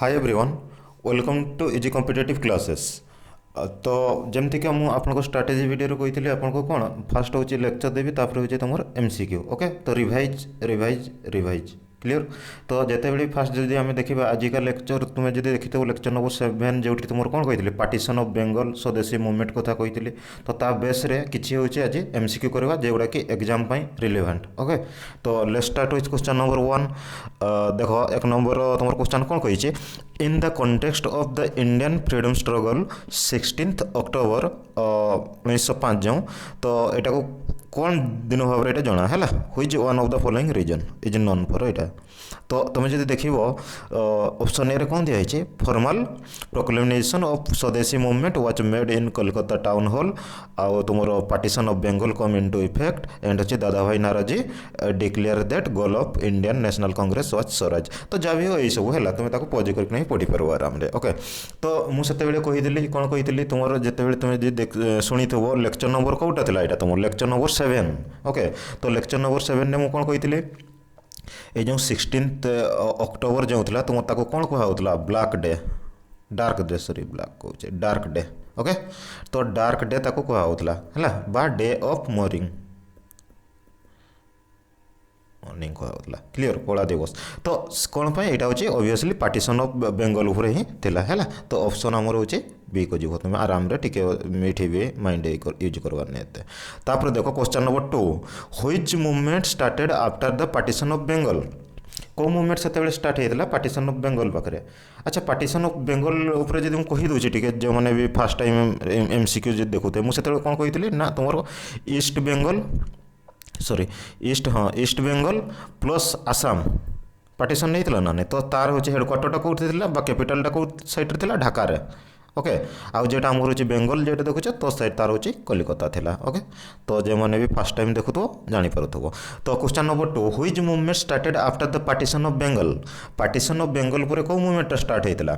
Hi everyone, welcome to easy competitive classes. तो जमती कि मुझे आपको स्ट्राटेजी वीडियो कही आपको कौन फास्ट हूँ लेक्चर देवी तापर हूँ तुम एमसीक्यू। ओके, तो रिवाइज रिवाइज रिवाइज क्लीयर। तो जिते फास्ट जब आम देखा आजिका लेक्चर तुम्हें जब देखी लेक्चर नंबर 7 जो तुम कौन कही पार्टीशन ऑफ बेंगल स्वदेशी मूवमेंट कथा कही। तो ता बेस रे किसी हूँ आज एमसीक्यू करवा जोड़ा कि एग्जाम रिलेवेंट। ओके, तो let's start with question number 1। देख एक नंबर तुम क्वेश्चन कौन कही in the context of the Indian freedom struggle 16 October 1905 जो तो यहाँ को कौन दिन भाव में जना है हुई one of the following reason is known for यहाँ। तो तुम जब देख ऑप्शन ए कौन दिखाई formal proclamation of Swadeshi movement was made in Kolkata town hall आउ तुम partition of Bengal come into effect and अच्छे Dadabhai Naoroji declare that goal of Indian national Congress was Swaraj. तो जहाँ भी हो यही सब है तुम पॉज करके पढ़ी पार आराम से। ओके, तो मुझे कही कौन कही तुम जिते तुम शुणी लेक्चर नंबर कौटा था यहाँ तुम लेक्चर नंबर 7। ओके, तो लेक्चर नंबर 7 ने मुझे कौन कही ये जो 16 अक्टोबर जो था तुम ताको कौन कहला black day dark day sorry black कहे डार्क डे। ओके, तो डार्क डे ताको कहला है डे ऑफ मॉर्निंग मॉर्निंग कहला क्लीयर कला दिवस। तो कौन पर यहाँ हूँ ओबियसली पार्टीशन ऑफ बेंगल उपर ही थिला है। तो ऑप्शन आमर हूँ बी को जीव तुम आराम रे टिके मीठी भी माइंड यूज करवार नहीं एते। तापर देखो question number 2 which movement started after the partition of Bengal. कौ मूवमेंट से स्टार्ट होता पार्टीशन ऑफ बेंगल पाखे। अच्छा, पार्टीशन ऑफ बेंगल उपर जब कहीदे टी जो मैंने भी फास्ट टाइम एमसीक्यू जो देखुए मुझे कौन कही ना तुम ईस्ट बेंगल सॉरी ईस्ट हाँ east Bengal plus Assam partition नहीं था ना नहीं। तो तार हूँ हेडक्वार्टर कौटी कैपिटाल कौ साइड थी ढाकार। ओके, आउ जेटा आमर हूँ बेंगल जो देखुच तो साइड तार हूँ कलिकता थिला। ओके, तो जो मैंने भी फास्ट टाइम देखु जापर। तो question number 2 which movement started after the partition of Bengal. Partition of Bengal पर कौ मूवमेंट स्टार्ट होता।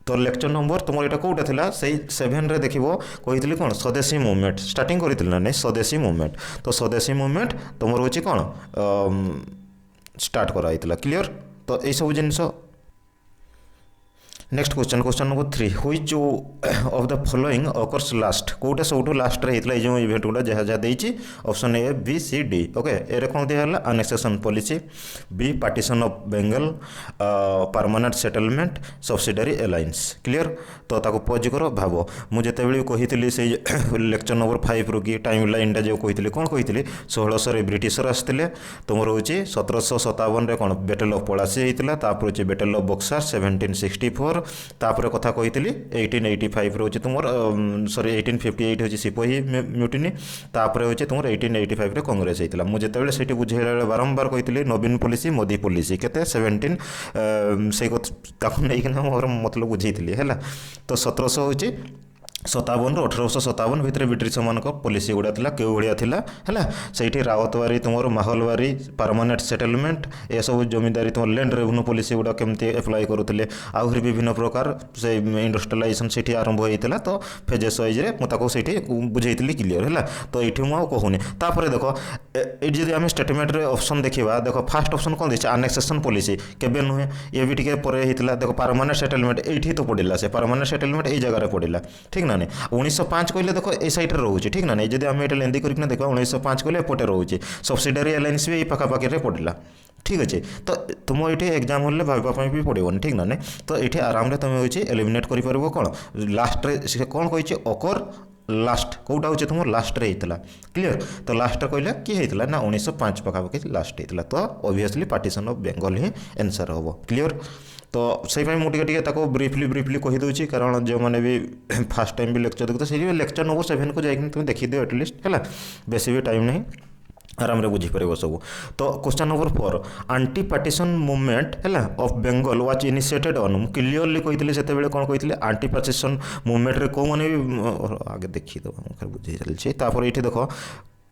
तो लेक्चर नंबर तुम यहाँ कौटा था से 7 रे देख कही कौन स्वदेशी मूवमेंट स्टार्टिंग करी ना नहीं स्वदेशी मूवमेंट। तो स्वदेशी मूवमेंट तुम हूँ कौन स्टार्ट कराई क्लीयर। तो यही सब जिन next question question number 3 which of the following occurs last कौटा सब लास्ट होता जो इवेंट गुड़ा जहाँ जहाँ देती option A B C D. Okay, A कौन दिया annexation policy B partition of Bengal permanent settlement subsidiary alliance clear. तो ताको पॉज कर भाव मुझे कही से लेक्चर नंबर 5 रू कि टाइम लाइन जो कही कौन कही 1600 ब्रिटिशर आसते तुम हूँ 1757 कौन बैटल ऑफ पलासी होता हूँ बैटल ऑफ बक्सार 1764 तापर कथा कही 1885 रोचे तुम सॉरी 1858 हूँ सिपाही म्यूटिनी तापर हूँ तुम 1885 कांग्रेस होता। मुझे से बुझेला बारंबार कही नवीन पॉलिसी मोदी पॉलिसी केते 17 से नहीं मोर मतलब बुझे है। तो 1700 हूँ 57 1857 भितर ब्रिटिश मान पॉलिसी गुड़ा क्यों भाया है से रावतवारी तुम माहलवारी परमानेंट सेटलमेंट ये सब जमींदारी तुम लैंड रेवेन्यू पॉलिसी गुड़ा केमती एप्लाई करुले आहरी विभिन्न प्रकार से इंडस्ट्रियलाइजेशन से आरंभ होता। तो फेजेस वाइज मुझे बुझे क्लीयर है। तो ये मुझे कहूनी तापर देख ये जब आम स्टेटमेंट ऑप्शन देखा देख फास्ट ऑप्शन कौन देखिए अनेक्सेशन पॉलिसी केबे नुहे ये भी टे देख परमानेंट सेटलमेंट ये तो पड़ा से परमानेंट सेटलमेंट ये जगह पड़ा ठीक ना नहीं। 1905 कहले देख ए सैड्रे रोचे ठीक ना नहीं जब आम ये लेंदी करके देखा 1905 कहले एपटे रोचे सब्सिडरी अलायंस भी पाखापाखि पड़ा ठीक अच्छे। तो तुम ये एग्जाम हॉल भाई भी पड़ोनी ठीक ना नहीं। तो ये आराम से तुम हूँ एलिमिनेट कर कौन लास्ट रे कौन कही अकर लास्ट कौटा हूँ तुम लास्ट रे होता क्लीयर। तो लास्ट कहले किए होता ना 1905 पाखापाखि लास्ट होता। तो obviously partition of Bengal he answer हम क्लीयर। तो से मुझे ब्रीफली कहीदे कारण जो मैंने भी फास्ट टाइम भी लेक्चर देखते से लेक्चर नंबर 7 को जाकर तुम देखीद एटलिस्ट है बेसी भी टाइम नहीं आराम रे बुझीपर सब। तो question number 4 anti partition movement है of Bengal was initiated on clearly कही से कौन कही आंटी पार्टीशन मूवमेंट रे कौ मैंने भी आगे देखीद बुझे चलती ये देख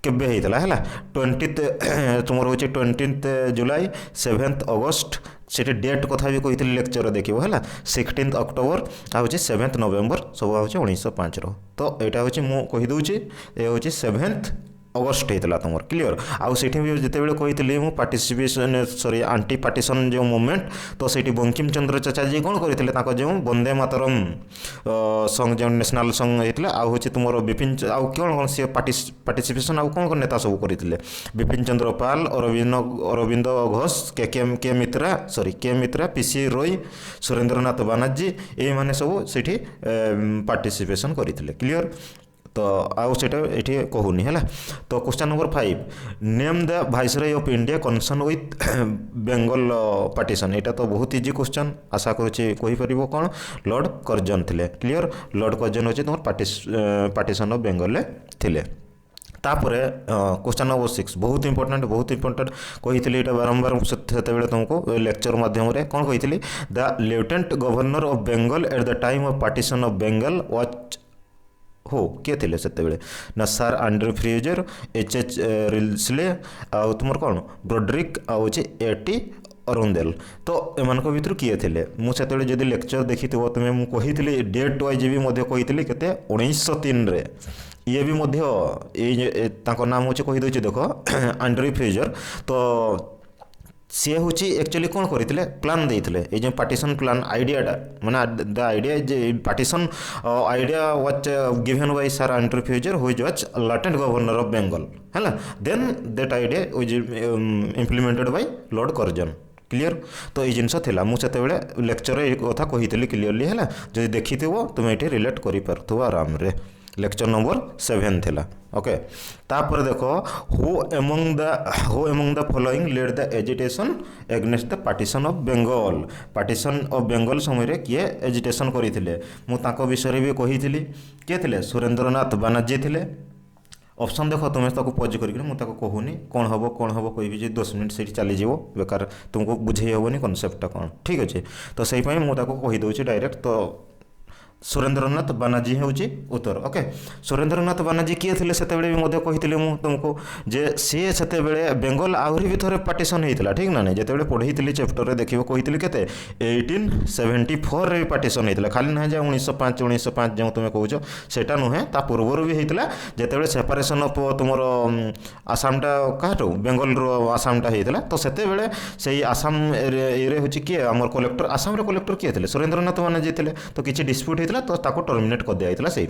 केबे होता है 20 तुम हूँ 20 जुलाई 7 अगस्त से डेट कथा भी कही लेक्चर देखो है 16 अक्टोबर आ 7 नवेम्बर सब हूँ 1905 तो यहाँ हूँ मुझे कहीदे ये हूँ 7 अगस्ट होता तुम क्लीयर आउ से जितेबाला कही मुझे पार्टिसिपेशन सॉरी आंटी पार्टीशन जो मूवमेंट तो से बंकिम चंद्र चाचाजी कौन करते जो वंदे मातरम सॉन्ग जो नेशनल सॉन्ग होता आउ हूँ तुम विपिन आउ कौन कौन सी पार्टिसिपेशन आउ कौन कौन नेता सब करते विपिन चंद्र पाल अरविंद घोष के मित्रा सॉरी के मित्रा पीसी रॉय सुरेंद्रनाथ बानर्जी ये मैंने सब से पार्टिसिपेशन करते क्लीयर तो आउ से कहूनी है तो question number 5 name the viceroy of India concerned with Bengal partition यहाँ तो बहुत इजी क्वेश्चन आशा करूँ कौन लॉर्ड कर्जन थे क्लीयर लॉर्ड कर्जन हूँ तुम पार्टीशन ऑफ बेंगल थे तापर क्वेश्चन नंबर 6 बहुत इंपोर्टेंट कही बारंबार से तुमको लेक्चर मध्यम कौन कही the lieutenant governor of Bengal at the time of partition of Bengal was हो किए थे से ना सर आंड्रे फ्रेजर एच रिल्सले आउ तुम कौन ब्रोड्रिक आउ एटी अरुंदेल तो एम भर किए थे मुझे जब लेक्चर देखी तुम्हें मुझे डेट वाइज भी कही के 1903 ये भी नाम हूँ कहीदे देख आंड्रे फ्रेजर तो सी हूँ एक्चुअली कौन करते प्लान देते ये जो पार्टीशन प्लान आइडियाटा माने the idea partition idea was given by sir Andrew Fraser who was lieutenant governor of Bengal है then that idea was implemented by Lord Curzon clear तो ये जिनस थी मुझे लेक्चर ये कथा कही क्लीयरली है जो देखी तुम ये रिलेट कर आराम रे लेक्चर नंबर 7 थिला ओके तापर देखो who among the following led the agitation against the partition of Bengal समय किए एजिटेशन करते मुझे विषय भी कही किए थे सुरेंद्रनाथ बानर्जी थे ऑप्शन देख तुम्हें पज कर कहूनी कौन हम कह 10 मिनट से चलीज बेकार तुमको बुझे हेनी कनसेप्टा कौन ठीक अच्छे तो से मुझे कहीदे डायरेक्ट तो सुरेंद्रनाथ बानर्जी हूँ उत्तर ओके सुरेंद्रनाथ बानर्जी किए थे से कही तुमको जे सी से बेंगल आहरी भी थे पार्टीशन होता ठीक ना नहीं जिते पढ़ी चैप्टर देखिए कही के 1874 भी पार्टीशन होता खाली ना 1905 जो तुम कौच से नुहे ता पूर्वर भी होता जिते सेपारेसन ऑफ तुम आसामटा क्या बेंगल आसामटा होता तो से आसाम ये हूँ किए आम कलेक्टर आसाम कलेक्टर किए थे सुरेंद्रनाथ बानर्जी थे तो किसी डिस्प्यूट तो टर्मिनेट कर दिया से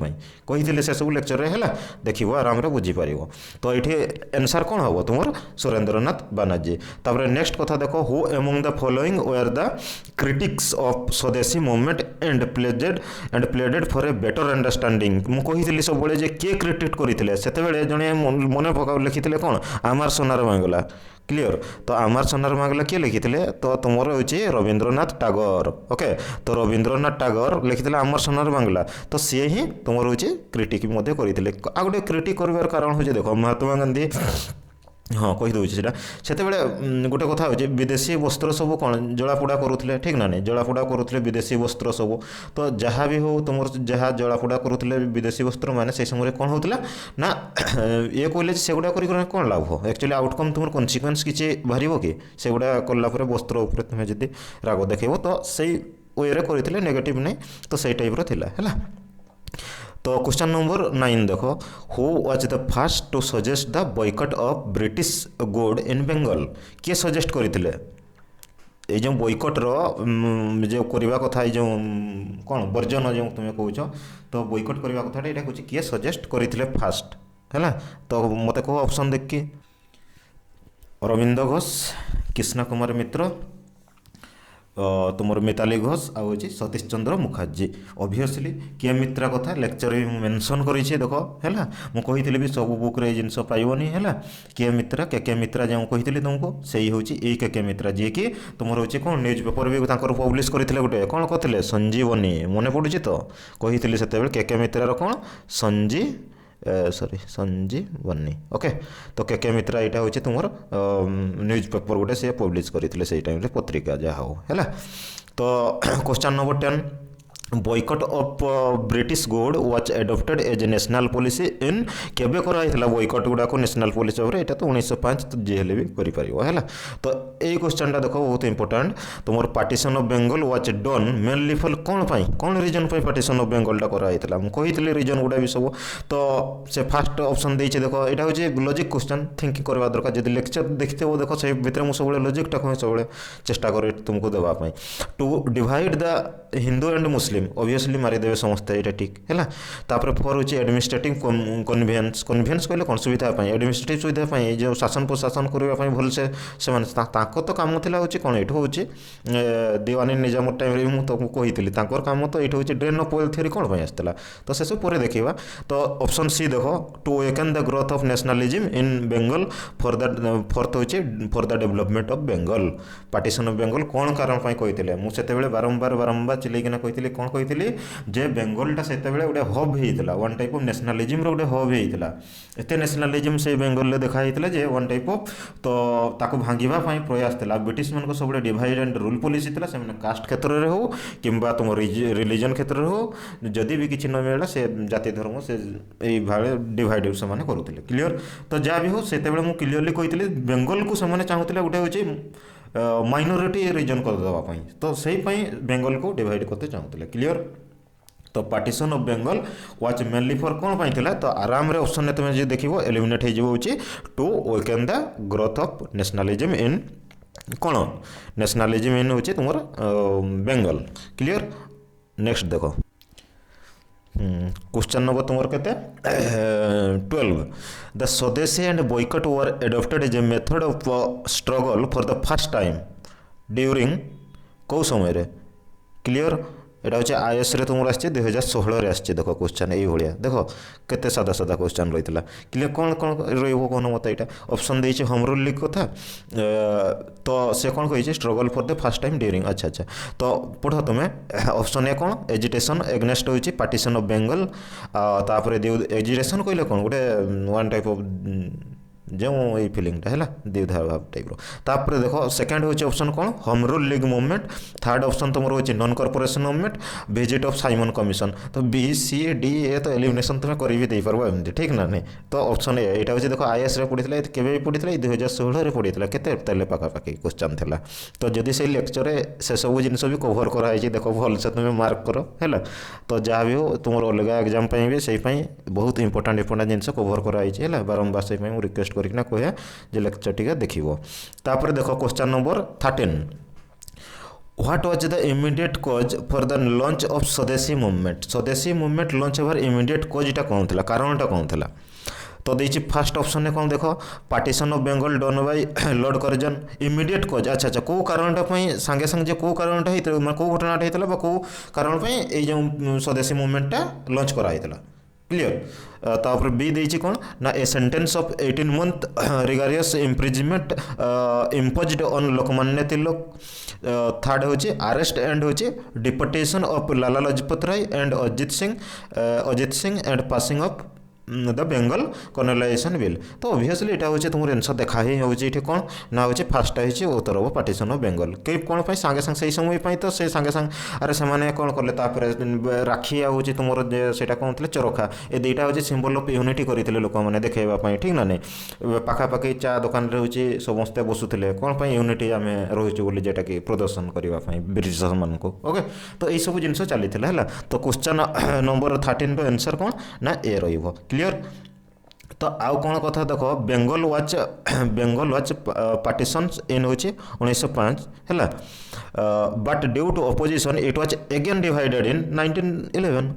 कही से सब लेक्चर है देख आराम बुझीपार तो ये आंसर कौन हम तुम सुरेंद्रनाथ बानर्जी तापर नेक्स्ट कथा देखो who among the following were the critics of Swadeshi movement and pleaded for a better understanding मुझे सब किए क्रिटिक करते से जड़े मन पका लिखी कौन आमार सोनार बांगला क्लीयर तो आमार सोनार बांगला किए लिखी तो तुम हूँ रवींद्रनाथ टागोर ओके तो रवींद्रनाथ टागोर लिखी आमार सोनार बांगला तो सी ही तुम हूँ क्रिटिक करते आ गए क्रिटिक कर कारण हूँ देख महात्मा गांधी हाँ कहीदे से गोटे कथा हो विदेशी वस्त्र सब कौन जलापोड़ा करुले ठीक ना नहीं जलापोड़ा करुले विदेशी वस्त्र सब तो जहाँ भी हो तुम जहाँ जलापोड़ा करुले विदेशी वस्त्र माने से समय कौन होता ना ये कहले से गुड़ा कर कौन लाभ एक्चुअली आउटकम तुम कन्सिक्वेन्स किसी बाहर कि से गुड़ा कलापर वस्त्र उपर तुम्हें जब राग देखेब तो से वे करते नेगेटिव नहीं तो से टाइप्र है तो क्वेश्चन नंबर 9 देखो who was the first to suggest the boycott of British good in Bengal किए सजेस्ट करते ये जो बॉयकट जो करवा कथा जो कौन वर्जन जो तुम्हें कौच तो बॉयकट करवा कथा यहाँ कौच किए सजेस्ट करते फास्ट है तो मत कह ऑप्शन देख कि अरविंद घोष कृष्ण कुमार मित्र तुम मिताली घोष आउ सतीश चंद्र मुखर्जी ऑब्वियसली के मित्रा कथा लेक्चर भी मेंशन करी देख है मुझे भी सब बुक रे जिनस पाइबनी है के मित्रा जो कही तुमको से हूँ के मित्रा जी कि तुम हूँ कौन न्यूज पेपर भी पब्लिश करते गोटे कौन कहते संजीवनी मन पड़ू तो कही से के मित्रार कौन संजीवनी ओके तो के मित्रा यहाँ हूँ तुम न्यूज पेपर गोटे से पब्लिश करते से टाइम पत्रिका जहाँ हो है तो question number 10 boycott of British good was adopted as a national policy in কেবে କରାଯାଇଥିଲା বয়কট গুড়াক ন্যাশনাল পলিসি ভাবে এটা তো 1905 তো যে হেলে বি କରିପାରିବ ହେଲା ତ এই কোশ্চেনটা দেখো ବହୁତ ইম্পর্টাଣ୍ଟ তোমার partition of Bengal was done mainly for কোণ পাই কোণ রিজন পাই পার্টিশন অফ বেঙ্গলটা କରାଯାଇଥିଲା ମୁଁ କହିଥିଲି রিজন গুড়া বি ସବୁ ତ ସେ ফার্স্ট অপশন ଦେଇଛି ଦେଖ এটা হচ্ছে লজিক কোশ্চেন থিঙ্কিং କରିବା দরকার যদি লেকচর ଦେଖିଥିବ ଦେଖ সেই ভিতরে ମୁଁ ସବୁବେଳେ লজিকটাକୁ ହିଁ ସବୁବେଳେ চেষ্টা করে ତୁମକୁ ଦେବା ପାଇଁ to divide the Hindu and Muslim obviously মারিদেবে সমস্তে এটা ঠিক ହେଲା তাপরে ফোর হচ্ছে আডমিনিস্ট্রেটিভ কনভিয়েন্স কনভিয়েন্স কহিলে কোণ সুবিধা পাই আডমিনিস্ট্রেটিভ সুবিধা পাই এই যে শাসন প্রশাসন করা পাই ভলসে ସେମାନେ ତାଙ୍କ ତ କାମ ଥିଲା ହେଉଛି କ'ଣ ଏଇଠୁ ହେଉଛି ଦିୱାନୀ ନିଜାମର ଟାଇମ୍ରେ ମୁଁ ତୁମକୁ କହିଥିଲି ତାଙ୍କର କାମ ତ ଏଇଠୁ ହେଉଛି ଡ୍ରେନ୍ ଅଫ୍ ୱେଲ୍ ଥିଓରି କ'ଣ ପାଇଁ ଆସିଥିଲା ତ ସେସବୁ ପରେ ଦେଖିବା ତ ଅପସନ୍ ସି ଦେଖ to weaken the growth of nationalism in Bengal fourth ହେଉଛି for the development of Bengal partition of Bengal କ'ଣ କାରଣ ପାଇଁ କହିଥିଲେ ମୁଁ ସେତେବେଳେ ବାରମ୍ବାର ଚିଲେଇକିନା କହିଥିଲି କ'ଣ କହିଥିଲି ଯେ ବେଙ୍ଗଲଟା ସେତେବେଳେ ଗୋଟେ ହବ୍ ହେଇଥିଲା ୱାନ୍ ଟାଇପ୍ ଅଫ୍ ନ୍ୟାସନାଲିଜିମ୍ର ଗୋଟେ ହବ୍ ହେଇଥିଲା ଏତେ ନ୍ୟାସନାଲିଜିମ୍ ସେଇ ବେଙ୍ଗଲରେ ଦେଖା ହେଇଥିଲା ଯେ ୱାନ୍ ଟାଇପ୍ ଅଫ୍ ତ ତାକୁ ଭାଙ୍ଗିବା ପାଇଁ ପ୍ରୟାସ ଥିଲା ବ୍ରିଟିଶମାନଙ୍କ ସବୁବେଳେ ଡିଭାଇଡ୍ ଆଣ୍ଡ ରୁଲ୍ ପଲିସି ଥିଲା ସେମାନେ କାଷ୍ଟ କ୍ଷେତ୍ରରେ ହେଉ କିମ୍ବା ତୁମ ରିଲିଜନ୍ କ୍ଷେତ୍ରରେ ହେଉ ଯଦି ବି କିଛି ନ ମିଳିଲା ସେ ଜାତି ଧର୍ମ ସେ ଏଇଭଳି ଡିଭାଇଡ୍ ସେମାନେ କରୁଥିଲେ କ୍ଲିଅର୍ ତ ଯାହା ବି ହେଉ ସେତେବେଳେ ମୁଁ କ୍ଲିଅରଲି କହିଥିଲି ବେଙ୍ଗଲକୁ ସେମାନେ ଚାହୁଁଥିଲେ ଗୋଟେ ହେଉଛି ମାଇନରିଟି ରିଜନ୍ କରିଦେବା ପାଇଁ ତ ସେଇପାଇଁ ବେଙ୍ଗଲକୁ ଡିଭାଇଡ୍ କରତେ ଚାହୁଁଥିଲେ କ୍ଲିଅର୍ तो partition of Bengal watch mainly for कौन पाई थिला तो आराम रे ऑप्शन ने तुम जे देखिबो एलिमिनेट हे जिवो छि to weaken the growth of nationalism in कौन नेशनलिज्म इन होछि तुमर बेंगल क्लियर नेक्स्ट देखो क्वेश्चन नंबर तुमर केते 12 the swadeshi and boycott were adopted as a method of struggle for the first time during को समय रे क्लियर এটা হচ্ছে আইএসরে তোমার আসছে 2016 আসছে দেখো কোশ্চেন এইভাবে দেখো কেতে সাদা সাদা কোশ্চেন রয়েছিল ক্লিয়ার কোণ কোণ রহব কোণ মতো এটা অপশন দিয়েছে হোম রুল লিগ কথা তো সে কোণ কইছে struggle for the first time during আচ্ছা আচ্ছা তো পড় তুমি অপশন এ কোণ এজিটেশন এগনেস্ট হচ্ছে পার্টিশন অফ বেঙ্গল তারপরে এজিটেশন কইলে কোণ গোটে ওয়ান টাইপ অফ जो ये फिलिंगटा है द्विधा भाव टाइप्र तापर देख सेकेंड हूँ ऑप्शन कौन home rule league movement third option तुम हूँ non corporation movement visit of Simon commission तो बी सी डी ए तो एलिमिनेशन तुम्हें कर भी पार्ब एमती ठीक ना नहीं तो ऑप्शन ए यहाँ हूँ देख आईएस पड़ी के पड़ी 2016 पड़ी के पाखापाखि क्वेश्चन था तो जदि से लेक्चर से सब जिन भी कभर कराई देख भल से तुम्हें मार्क कर है तो जहाँ भी हो तुम अलग एग्जाम भी से बहुत इंपोर्टाट जिन कभर कराई बारंबार से रिक्वेस्ट करना कहे जे लेक्चर टी देखो तापर देख question number 13 what was the immediate cause for the launch of Swadeshi movement launch होवार इमीडिएट कॉजटा कौन था कारणटा कौन था तो देखिए फास्ट ऑप्शन में कौन देख partition of Bengal done by Lord Curzon immediate cause अच्छा अच्छा कौ कारणटा सांगे सांगे कौ कारणटा होता कौ घटनाटा होता कौ कारण जो स्वदेशी मूवमेंटा लॉन्च कराइला क्लियर तापर बी देछि कौन ना a sentence of 18 month rigorous imprisonment imposed on Lokmanya Tilak third होछि अरेस्ट एंड होछि deportation of Lala Lajpat Rai and Ajit Singh and passing of the Bengal colonization bill तो ऑब्वियसली यहाँ हूँ तुम आंसर देखा ही होची कौन ना हूँ फास्ट है उत्तर हम पार्टीशन ऑफ बेंगल कई कौन सांगे सांगे से समय तो से सांगे सांगे अरे से कौन कले राखी हूँ तुम से कौन थे चरखा ये दुईटा हूँ सिंबल ऑफ यूनिटी करते लोक मैंने देखा ठीक ना नहीं पाखापाखि चा दुकान हूँ समस्ते बसुले कौन यूनिटी आम रोचे बोली जेटा कि प्रदर्शन करने ब्रिटिश मान को ओके तो यही सब जिन चली है तो क्वेश्चन नंबर 13 आंसर कौन ना ए रो क्लियर तो आउ कौन कथा देख बेंगल वाच पार्टीशन इन हूँ 1905 है but due to opposition it was again divided in 1911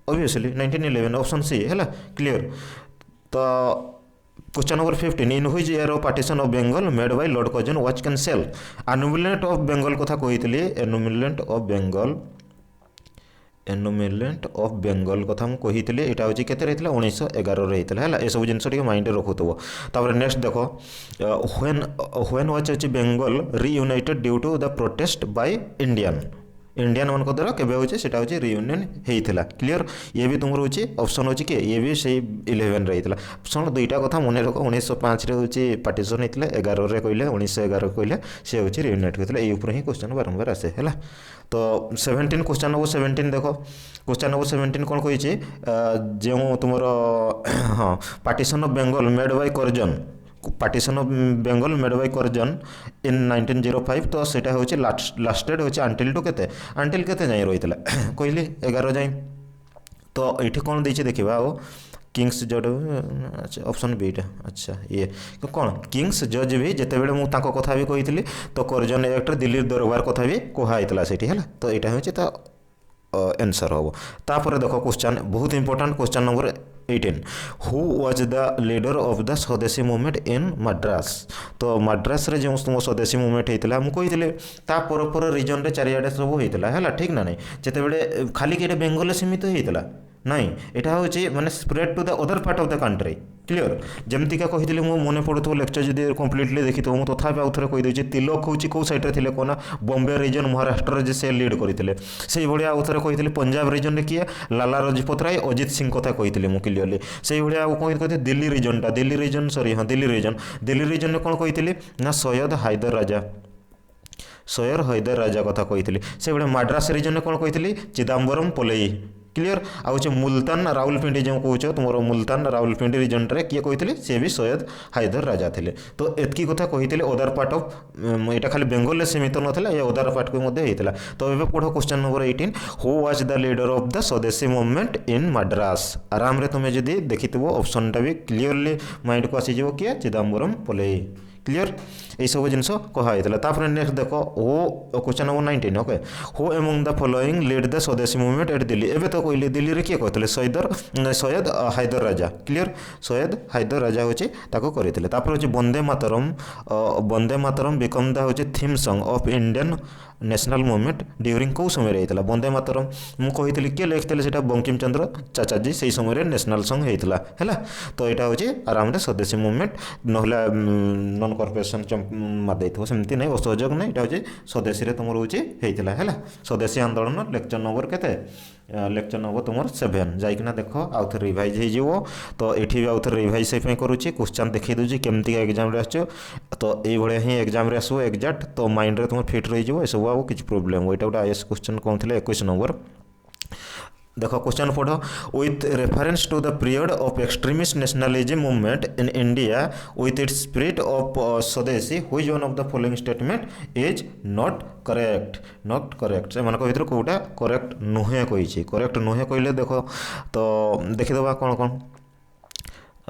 obviously 1911 option C है क्लियर तो question number 15 in which year of partition of Bengal made by Lord Curzon was cancel annulment of Bengal कथा कही एनुमिलेंट of Bengal कथा मुझे कही यहाँ हूँ के 1911 है ये सब जिनस माइंड रखुव तापर नेक्स्ट देख when was Bengal reunited due to the protest by Indian Indian मान द्वारा केबे होचे सेटा होचे रियूनियन हेइथिला क्लियर ये भी तुमर होचे ऑप्शन होचे के ये भी से 11 रे हेइथिला सुन दुईटा कथा मने रखो 1905 रे होचे पार्टीशन हेइथिला 11 रे कहले 1911 कहले से होचे रियूनियन हेइथिला ए ऊपर ही क्वेश्चन बारंबार आसे हैला तो 17 क्वेश्चन नंबर 17 देखो क्वेश्चन नंबर 17 कोन कहिचे जे तुमर हां partition of Bengal made by Curzon partition of Bengal made by Curzon in 1905 तो सेटा होचे लास्टेड होचे अंटिल टू केते जाई रहितला कहली 11 जाई तो एठी कोन दैचे देखिबा ओ किंग्स जज अच्छा ऑप्शन बीटा अच्छा ये कौन किंग्स जज भी जिते बड़े मुझे कथा भी कही तो कर्जन एक्ट दिल्ली दरबार कथा भी कहला से तो यहाँ हूँ आंसर हम तापर देख क्वेश्चन बहुत important question number 18 who was the leader of the स्वदेशी मूवमेंट इन मद्रास तो मद्रास रे जो स्वदेशी मूवमेंट होता मुझे तापर रिजन रे चारिआडे सब होता है ठीक ना नहीं जिते खाली कि बेंगल सीमित होता नहीं यहाँ हूँ माने spread to the other part of the country clear जमतीका कही मो मन पड़ो लेक्चर जब कम्प्लीटली देखी तो मुझे तथा आउ थे कहीदे तिलक हूँ कौ सैड्रे थे कौन बॉम्बे रिजन महाराष्ट्र से लीड करते से भाई आउ थे कही पंजाब रिजन में किए लाला लजपत राय अजित सिंह कथा कही मुझे क्लीयरली से भाई आउ कही दिल्ली रिजन सॉरी हाँ दिल्ली रिजन में कौन कही ना सैयद हैदर राजा कथा कही से भाई मद्रास रिजन में कौन कही चिदम्बरम पोलई क्लियर आउ मुल्तान राउलपिंडी जो कौच तुम मुल्तान राउलपिंडी रिजन रे किए कही सी भी सैयद हैदर राजा थे तो एतकी कथा कही अदर पार्ट ऑफ यहाँ खाली बेंगल सीमित नाला ये अदर पार्ट को होता तो ये पढ़ो question number 18 who was the leader of the स्वदेशी मूवमेंट इन मद्रास आराम रे तुम्हें जदि देखी ऑप्शन टा भी क्लीयरली माइंड को आसीज किए चिदम्बरम पोलई क्लियर ये सब जिन कहता नेक्स्ट देख हो question number 19 okay who among the following lead the स्वदेशी मूवमेंट एट दिल्ली एवं तो कहली दिल्ली रे किए कहते सैयद हैदर राजा क्लियर सैयद हैदर राजा हूँ करते हूँ वंदे मातरम बिकम द हूँ theme song of Indian national movement during कौ समय होता वंदे मातरम मुझे कही किए लिखते से बंकिम चंद्र चाचाजी से समय नेशनल सॉन्ग होता है तो यहाँ हूँ आराम से स्वदेशी मूवमेंट ना नॉन कॉर्पोरेशन मारदे सेमती नहीं असहयोग नहीं यहाँ हूँ स्वदेशी तुम होता है स्वदेशी आंदोलन लेक्चर नंबर के लेक्चर नंबर तुम 7 जाइकिना देख आउ थे रिवाइज हो तो ये भी आउ थे रिवाइज से करुच्ची क्वेश्चन देखी दूसरी केमती एग्जाम आस तो ये ही एग्जाम आसो एक्जाक्ट तो माइंड रे तुम फिट रही ये सब आउ किसी प्रोब्लेम यहाँ गोटे आईएएस क्वेश्चन कौन थे 21 नंबर देखो क्वेश्चन पढ़ with reference to the period of extremist nationalism movement in India with its spirit of swadeshi which one of the following statement is not correct से मानक भीतर कोटा करेक्ट नुहे कही करेक्ट नुहे कहले देख तो देखीदे कौन कौन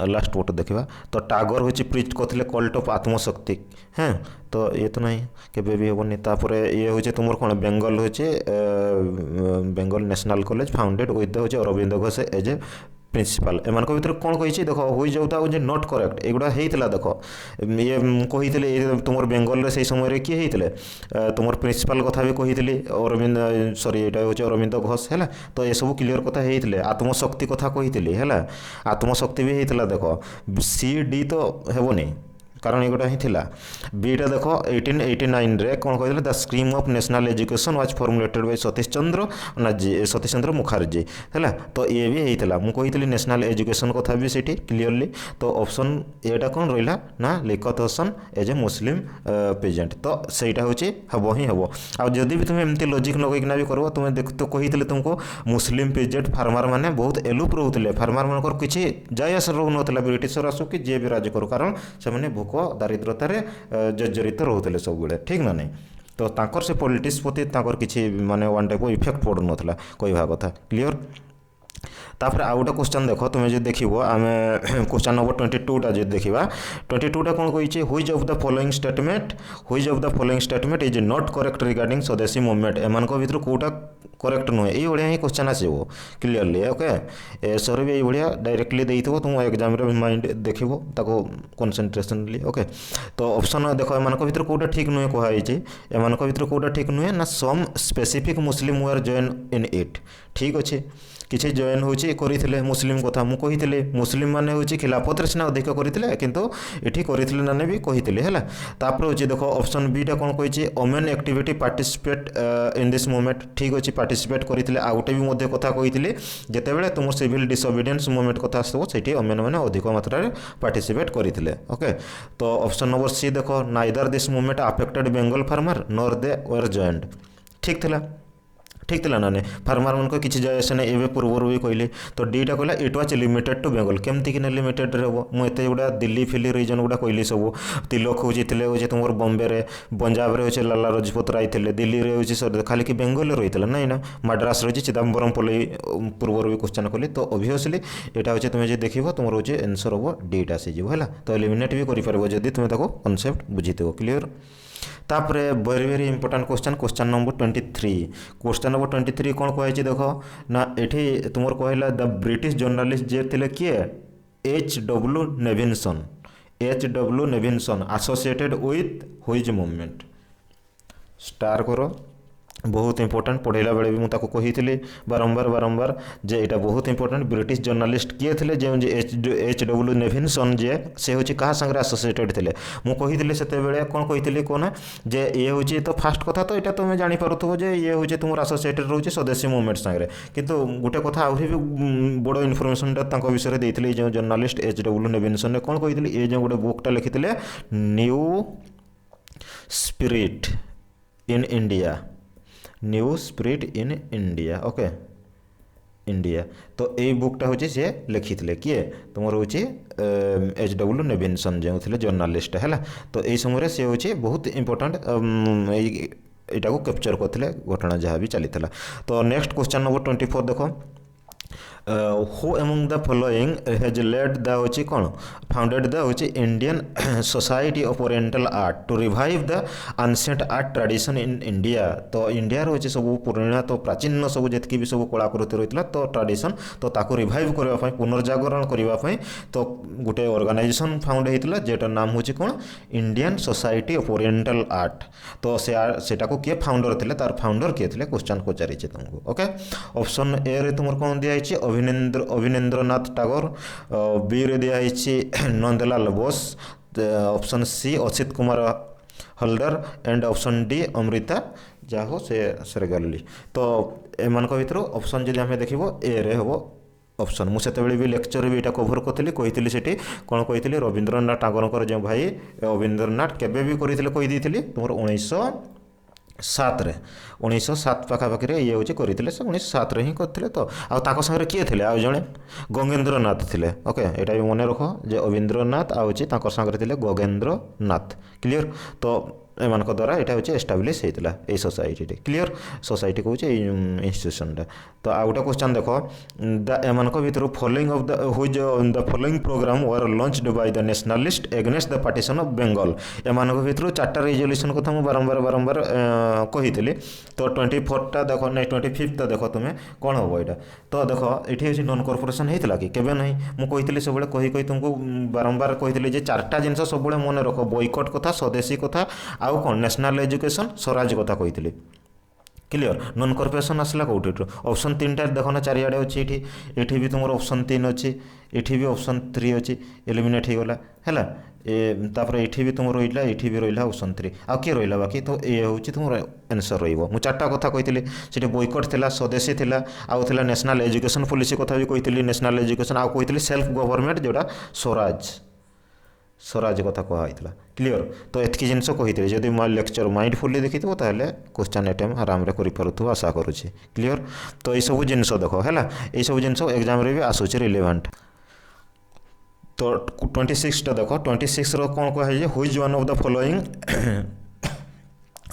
लास्ट फोट देखा तो टागर हूँ प्रिच करते कल्ट ऑफ आत्मशक्ति हाँ तो ये तो नहीं केबे भी हेनी तापर ये हूँ तुम कौन बेंगल हूँ Bengal national college founded with हूँ Aurobindo Ghosh as a principal एमान भर कौन कही देख हुई जोटा हूँ नॉट करेक्ट एगुड़ा होता देख ये कही तुम बेंगल से समय किए होते तुम प्रिंसिपाल कथा भी कही अरविंद सॉरी यहाँ हूँ अरविंद घोष है तो ये सब क्लीयर कथा होते आत्मशक्ति कथा कही है आत्मशक्ति भी होता देख सी डी तो हेनी कारण एगुटा ही थिला बीटा देख 1889 रे कौन कहते the scheme of national education was formulated by Satish Chandra Mukherjee है तो ये भी होता मुझे कही नेशनल एजुकेशन कथा भी सीठी क्लीयरली तो ऑप्शन एटा कौन रहा ना लिखत Hasan as a Muslim peasant तो सहीटा हूँ हम ही हम आदि भी तुम्हें एमती लॉजिक लगेकिना भी कर तुम्हें देख तो कही तुमको मुस्लिम पेजेंट फार्मर मैंने बहुत एलुप रोते फार्मर मानकर किसी जाय आस रोना ब्रिटिशर आसू कि जी भी राज करू कारण से भोक दारिद्रतार जर्जरित रोते सब बड़े ठीक ना नहीं तो तांकर से पॉलिटिक्स प्रति किसी माने वन टाइप इफेक्ट पड़ू ना कहवा कथा क्लीयर तापर आउ गोटे क्वेश्चन देख तुम्हें जो देख आम क्वेश्चन नंबर 22टा जो देखा 22टा कौन कही which of the following statement is not correct regarding स्वदेशी मूवमेंट एमान भर कौटा करेक्ट नुहे ये ही क्वेश्चन आसो क्लीयरली ओके सर भी ये डायरेक्टली देते तुम एग्जाम माइंड देख कनसेंट्रेशनली ओके तो ऑप्शन देख एम भर कौटा ठीक नुहे कहुई एम भर कौटा ठीक नुहे ना some specific Muslim were join in it ठीक अच्छे କିଛି ଜଏନ୍ ହେଉଛି କରିଥିଲେ ମୁସଲିମ କଥା ମୁଁ କହିଥିଲି ମୁସଲିମ ମାନେ ହେଉଛି ଖିଲାଫତରେ ସିନା ଅଧିକ କରିଥିଲେ କିନ୍ତୁ ଏଠି କରିଥିଲେ ନା ବି କହିଥିଲି ହେଲା। ତାପରେ ହେଉଛି ଦେଖ ଅପସନ୍ ବିଟା କ'ଣ କହିଛି women activity participate in this movement ଠିକ୍ ଅଛି ପାର୍ଟିସିପେଟ୍ କରିଥିଲେ। ଆଉ ଗୋଟେ ବି ମଧ୍ୟ କଥା କହିଥିଲି ଯେତେବେଳେ ତୁମ ସିଭିଲ୍ ଡିସୋବିଡିଏନ୍ସ ମୁଭମେଣ୍ଟ କଥା ଆସିବ ସେଇଠି ଓମେନ୍ ମାନେ ଅଧିକ ମାତ୍ରାରେ ପାର୍ଟିସିପେଟ୍ କରିଥିଲେ। ଓକେ ତ ଅପସନ୍ ନମ୍ବର ସି ଦେଖ neither this movement affected Bengal farmer nor they were joint ଠିକ୍ ଥିଲା ନା ନାଇଁ ଫାର୍ମର ମାନଙ୍କ କିଛି ଯାଏ ଆସେ ନାହିଁ ଏବେ ପୂର୍ବରୁ ବି କହିଲି। ତ ଡିଟା କହିଲା it was limited to Bengal କେମିତି କିନା ଲିମିଟେଡ୍ରେ ହେବ ମୁଁ ଏତେ ଗୁଡ଼ା ଦିଲ୍ଲୀ ଫିଲି ରିଜନ୍ ଗୁଡ଼ା କହିଲି ସବୁ ତିଲକ ହେଉଛି ଥିଲେ ହେଉଛି ତୁମର ବମ୍ବେରେ ପଞ୍ଜାବରେ ହେଉଛି ଲାଲା ଲଜପତ ରାୟ ଥିଲେ ଦିଲ୍ଲୀରେ ହେଉଛି ଖାଲି କି ବେଙ୍ଗଲରେ ରହିଥିଲା ନାଇଁ ନା ମାଡ୍ରାସରେ ହେଉଛି ଚିଦାମ୍ବରମ ପଲେଇ ପୂର୍ବରୁ ବି କ୍ୱେଶ୍ଚନ୍ କଲି। ତ ଅବଭିୟସଲି ଏଇଟା ହେଉଛି ତୁମେ ଯଦି ଦେଖିବ ତୁମର ହେଉଛି ଆନ୍ସର୍ ହେବ ଡିଟା ଆସିଯିବ ହେଲା। ତ ଏଲିମିନେଟ୍ ବି କରିପାରିବ ଯଦି ତୁମେ ତାକୁ କନସେପ୍ଟ ବୁଝିଥିବ କ୍ଲିୟର। तापरे very very important question number 23 question number 23 कौन कहुई देख ना ये तुम कहला द ब्रिटिश जर्नलिस्ट जे थे किए H.W. Nevinson associated with which movement start करो बहुत इंपोर्टेंट पढ़ेला बेले भी मुझे कही बारंबार जे यहाँ बहुत इंपोर्टेंट ब्रिटिश जर्नलिस्ट किए थे जो H.W. नेविन्सन जे से हूँ क्या सागर एसोसिएटेड थे मुझे से कौन कही कौन जे ये हूँ तो फास्ट कथा तो यहाँ तुम्हें जापु जे ये हूँ तुम एसोसिएटेड रोचे स्वदेशी मुवमेंट सागर किंतु गोटे कथा आहरी भी बड़ इनफर्मेसन विषय देते जो जर्नलिस्ट H.W. नेविन्सन कौन कही ये जो गोटे बुकटा लिखी new spirit in India new spirit in India okay India तो यही बुकटा हूँ सी लिखी किए तुम हूँ H.W. नेविन्सन जो थे जर्नलिस्ट है तो यही समय सी हूँ बहुत इंपोर्टेंट यहाँ को कैप्चर करते घटना जहाँ भी चली तो नेक्स्ट क्वेश्चन नंबर 24 देखो who among the following has led the होची कौन फाउंडेड द होची Indian Society of Oriental Art to revive the ancient art tradition in India तो इंडिया होची सब पुराना तो प्राचीन सब जितकी भी सब कलाकृति रही तो ट्रेडिशन तो ताको रिवाइव करने पुनर्जागरण करने तो गोटे ऑर्गेनाइजेशन फाउंड होता जेटार नाम होची कौन Indian Society of Oriental art तो सेटा को किए फाउंडर थे तार फाउंडर किए थे क्वेश्चन पचारि तुमको ओके ऑप्शन ए रे तुम कौन दिखाई अभिनेन्द्रनाथ टागोर बी रे दिखाई Nandalal Bose option C Asit Kumar Haldar and option D Amrita जाहो से सेरगली तो एमान भितर ऑप्शन जब आम देखो ए रे हम ऑप्शन मुझे भी लेक्चर भी यहाँ कभर करी से कौन कही रवींद्रनाथ टागोर जो भाई रवींद्रनाथ केबे भी कही तुम 1907 पाखापाखि ये हूँ करते 1907 ही करते तो आउ सागर किए थे आउ जड़े गंगेन्द्रनाथ थे ओके यहाँ भी मन रख जे रवींद्रनाथ आउे सागर गगेन्द्रनाथ क्लीयर तो एमान द्वारा यहाँ हूँ एस्टाब्लीश होता है सोसाइटी क्लीयर सोसाइटी कौन इन्स्टिट्यूशनटा तो आउ गोटे क्वेश्चन देख द एमान भर following of the whose the following program were launched by the nationalist against the partition of Bengal among भर 4टा रेजोल्यूशन कथा मुझे बारंबार कही तो 24टा देख ना 25टा देख तुम्हें कौन हम यहाँ तो देख ये नॉन कॉर्पोरेशन होता कि केवे ना मुझे सब कही तुमको बारंबार कही 4टा जिन सब मन रख बॉयकट कथा स्वदेशी कथा आउ कौन नेशनल एजुकेशन स्वराज कथा कही क्लियर नॉन कॉर्पोरेशन आसला कौटे ऑप्शन 3टा देखना चारिआडे अच्छी ये भी तुम ऑप्शन 3 अच्छी ये भी ऑप्शन 3 अच्छी एलिमिनेट हो गला है तापर ये भी तुम रहा ये भी रहा ऑप्शन 3 आउ किए रहा बाकी तो ये हूँ तुम आंसर रही 4टा कथा कही से बॉयकट थी स्वदेशी थी आउ थी नेशनल एजुकेशन पॉलिसी कथा भी कही नेशनल एजुकेशन आउ कही सेल्फ गवर्नमेंट जोड़ा स्वराज कथा कहता क्लीयर तो एतकी जिनस कही जब लेक्चर माइंडफुली देखी ताहले क्वेश्चन अटेम्प्ट आराम कर आशा करुँचे क्लीयर तो यह सब जिनस देख है ये सब जिनस एग्जाम भी आसूँ रिलेवेंट तो 26टा देख 26 कौन कहे हुइज one of the following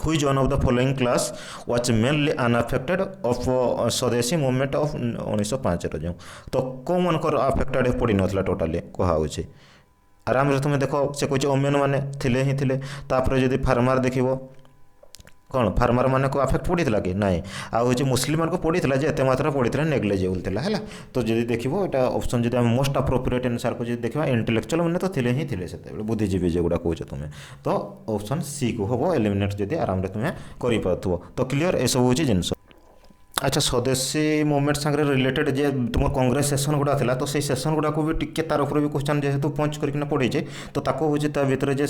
which one of the following class was mainly unaffected of स्वदेशी मूवमेंट ऑफ 1905 जो तो कौन मनकर अफेक्टेड पड़ ना टोटाली कहुच्छे आराम से तुम देख से कहे ओमेन मैंने थिले ही थिले तापर जदि फार्मर देख कौन फार्मर मान को अफेक्ट पड़ा कि नाई आउ मुस्लिम मान को पड़ा एत मात्रा पड़ा नेग्लिजिबल था है तो जब देखो यहाँ ऑप्शन जब मोस्ट अप्रोप्रिएट आंसर को देखा इंटेलेक्चुअल मैंने तो थिले ही थिले से बुद्धिजीवी जो गुड़ा कौच तुम्हें तो ऑप्शन सी को हम एलिमिनेट जब आराम तुम्हें कर तो क्लीयर ये सब हूँ जिनस अच्छा स्वदेशी मुवमेंट सांगे रिलेटेड जे तुम कांग्रेस सेसन गुड़ा था तो से सेसन गुड़ा को भी टिके तार उपर भी क्वेश्चन जेहेतु पंच करके पढ़े तो ताको हूँ ता भितर जे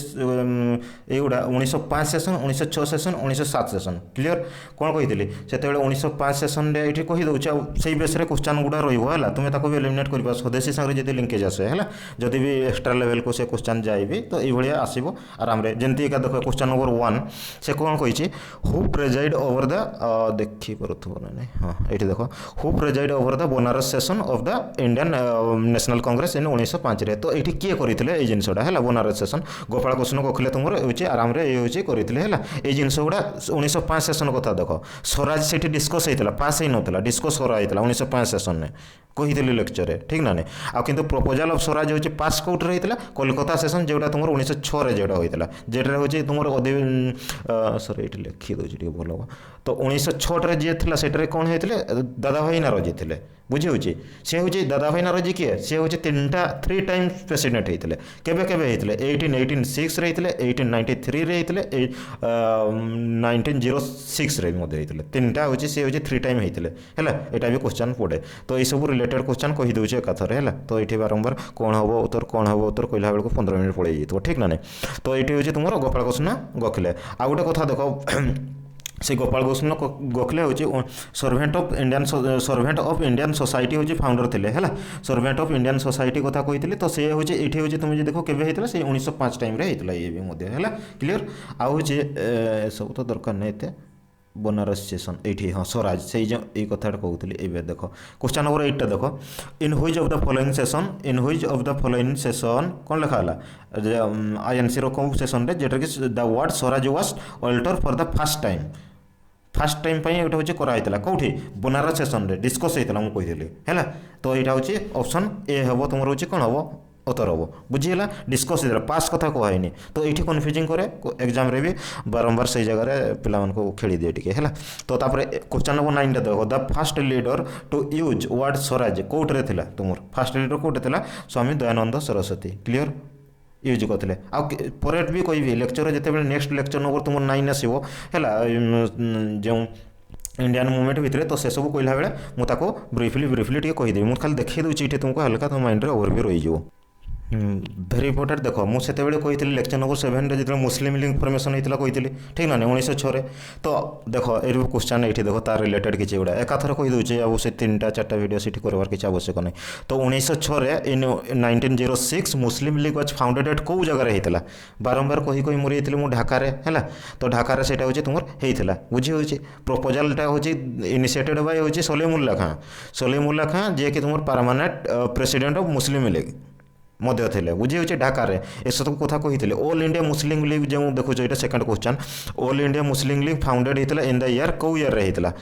युवा 1905 सेसन 1906 सेसन 1907 सेसन क्लीयर कौन कही से 1905 सेसन ये कहीदे से बेस क्वेश्चन गुड़ा रहा तुम्हें ताको भी एलिमिनेट कर स्वदेशी सांगे जब लिंकेज आसे है जदि भी एक्सट्रा लेवल को से क्वेश्चन जाए भी तो ये आसो आराम जमी देख क्वेश्चन नंबर 1 से कौन कही हु प्रेजाइड ओवर द देखिपे हाँ ये देख who presided over the Banaras session of the Indian national Congress in 1905 तो ये किए करते ये जिनसा है बनारस सेसन गोपाल कृष्ण गोखले तुम आराम ये करते है ये जिनस गुड़ा 1905 सेसन कथा देख स्वराज से डिस्कस होता पास ही नाला डिस्कस कराइला 1905 सेसन में कही लेक्चर ठीक ना आ कि प्रपोजाल ऑफ स्वराज हूँ पास कौट होता कोलकाता सेसन जोटा तुम 1906 जोटा होता जेटा हूँ तुम सर ये लिखिदे भल हम तो 1906 जी था से कौन होते दादा भाई नारोजी थे बुझे सी हूँ दादा भाई नारोजी किए सी हूँ 3 टाइम्स प्रेसिडेंट होते केबे केबे होते 1886 होते 1893 होते 1906 होते 3टा हूँ सी हूँ 3 टाइम होते है यहाँ भी क्वेश्चन पड़े तो ये सब रिलेटेड क्वेश्चन कहीदे एकाथर है तो ये बारंबार कौन हम उत्तर कौन हम उत्तर कहला बेलू 15 मिनट पड़े जाइए ठीक ना तो ये हूँ तुम गोपाल कृष्ण गोखले आ गोटे कथा देख से गोपाल कृष्ण गोखले हूँ सर्वेंट ऑफ इंडियन सोसाइटी हूँ फाउंडर थे है सर्वेंट ऑफ इंडियन सोसाइटी कथा कही तो सी हूँ ये हूँ तुम देख के से 1905 टाइम होता ये भी है क्लीयर आउ सब तो दरकार नहीं थे बनारस सेसन ये हाँ स्वराज से ये कथा कहते ये देख क्वेश्चन नंबर 8 देख in which of the following session कौन लिखा है आईएनसी रो सेसन जेटा कि the word Swaraj was alter for the first time ये हूँ कराइला कौटी बनारस सेसन डिस्कस होता मुझे कही है तो यहाँ हूँ ऑप्शन ए हम तुम हूँ कौन हम उत्तर हम बुझीगला डिस्कस पास कथा कहनी तो ये कन्फ्यूजिंग करे एग्जाम रे भी बारंबार से जगह पिला को खेली दिए टी है तो क्वेश्चन नंबर 9 देख the first leader to use word swaraj कौटे थी तुम फास्ट लीडर कौटे थी स्वामी दयानंद सरस्वती क्लीयर यूज करते आगे भी कहि लेक्चर जिते नेक्स्ट लेक्चर नंबर तुम 9 आसो है जो इंडियन मूवमेंट भितर तो से सब कहला बेले मुझे ब्रीफली टी कहीदेवी मुझे खाली देखी दूसरी ये तुमको हल्का तुम माइंड में ओवरव्यू रही भेरी इंपोर्टेंट देख मुझे कही लेक्चर नंबर 7 जो मुस्लिम लीग फॉर्मेशन होता कही ठीक ना 1906 तो देख ये क्वेश्चन ये देख तार रिलेटेड किसी गुड़ा एकाथर कहीदे अब से 3-4 वीडियो सीट करवार किसी आवश्यक नहीं तो 1906 इन 1906 मुस्लिम लीग वाज फाउंडेड एट कौ जगह होता बारंबार कही मोरी मुझे ढाकार है तो ढाकार से हूँ तुम होता बुझी हूँ प्रपोजालटा हूँ इनिशिएटेड बाय हूँ सलीमुल्ला खां जी कि तुम permanent president of Muslim League मध्य थे बुझे ढाकार ए सब कथा कही ऑल इंडिया मुस्लिम लीग जो देखो ये second question all India Muslim league founded होता इन द ईयर कौ ईयर होता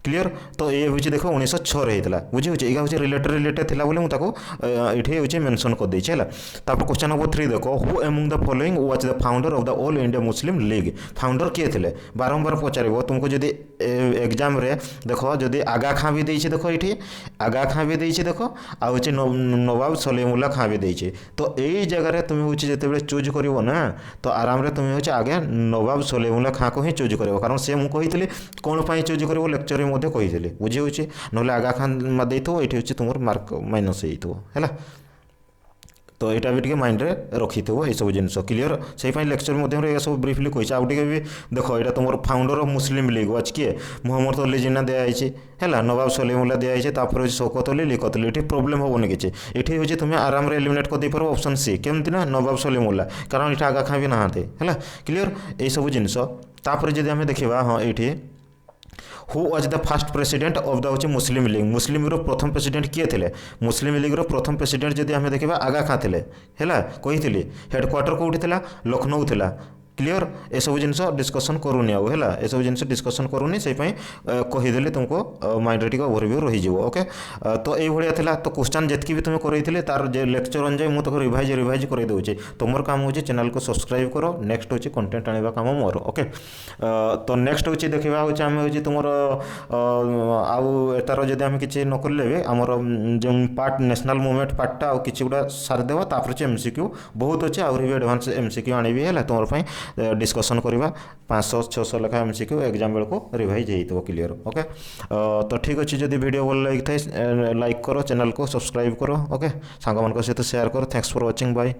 क्लीयर तो ये हूँ देख 1906 होता बुझे ये हूँ रिलेटेड थी बोले मुझे ये मेनसन कर देछे है क्वेश्चन नंबर 3 देख who among the following was the founder of the all India Muslim league founder किए थे बारंबार पचार तुमको जब एग्जाम रे देख जदि आगा खां भी देछे देख ये आगा खां भी देछे देख आ नवाब सलीमुल्ला खां भी देछे तो यही जगह तुम हूँ जो चूज कर ना तो आराम रे तुम हूँ आगे नवाब सलीमुल्ला खां को ही चूज कर कारण से मुझे कही कौन चूज कर लेक्चर कही बुझी हूँ ना आगा खान मादे ये हूँ तुम मार्क माइनस है तो यहाँ भी माइंड रे रखी थो ये सब जिनस क्लीयर से लेक्चर सब ब्रीफली कही आउ टे भी देख यहाँ तुम फाउंडर ऑफ मुस्लिम लीग आज किए मोहम्मद अली जिन्ना दिखाई है नवाब सलीमुल्ला दिखाई शौकत अली लिखत अली ये प्रोब्लेम हेनी किसी ये हूँ तुम आराम रे एलिमिनेट कर पार ऑप्शन सी केमती ना नवाब सलीमुल्ला कारण ये आगा खाँ भी नहाते है क्लीयर ये सब जिनस जब आम देखा हाँ ये who was the first president of the हूँ मुस्लिम लीग प्रथम प्रेसिडेंट किए थे मुस्लिम लीग प्रथम प्रेसिडेंट जब आम देखा आगा खाँ थे है कही हेडक्वार्टर कौटी था लखनऊ था क्लीयर ये सब जिन डिस्कसन करूनी आउ है ये सब जिन डिस्कसन करूनी से कहीदेली तुमको माइंड रे ओवरव्यू रही ओके तो ये भाया था तो क्वेश्चन जितकी भी तुम कर तार लेक्चर अनुजाई मुझे रिवाइज कर दूसरी तुम काम हूँ चैनल को सब्सक्राइब करो नेक्स्ट हूँ कंटेंट आने काम मोर ओके तो नेक्स्ट हूँ देखा हूँ आम हूँ तुम आर जब आम कि नकले भी आमर जो पार्ट नेशनल मूवमेंट पार्टा आउ कि गुड़ा सारिदेव तापर एमसीक्यू बहुत अच्छे आहरी भी एडवांस एमसीक्यू आनी है तुम डिस्कसन करवा 500-600 लेखा MCQ एग्जाम बेलू रिवाइज हो क्लियर ओके। तो ठीक अच्छे जदि वीडियो भल लगी थाए लाइक करो, चैनल को सब्सक्राइब करो ओके, सांग मान सहित शेयर करो। Thanks for watching, bye.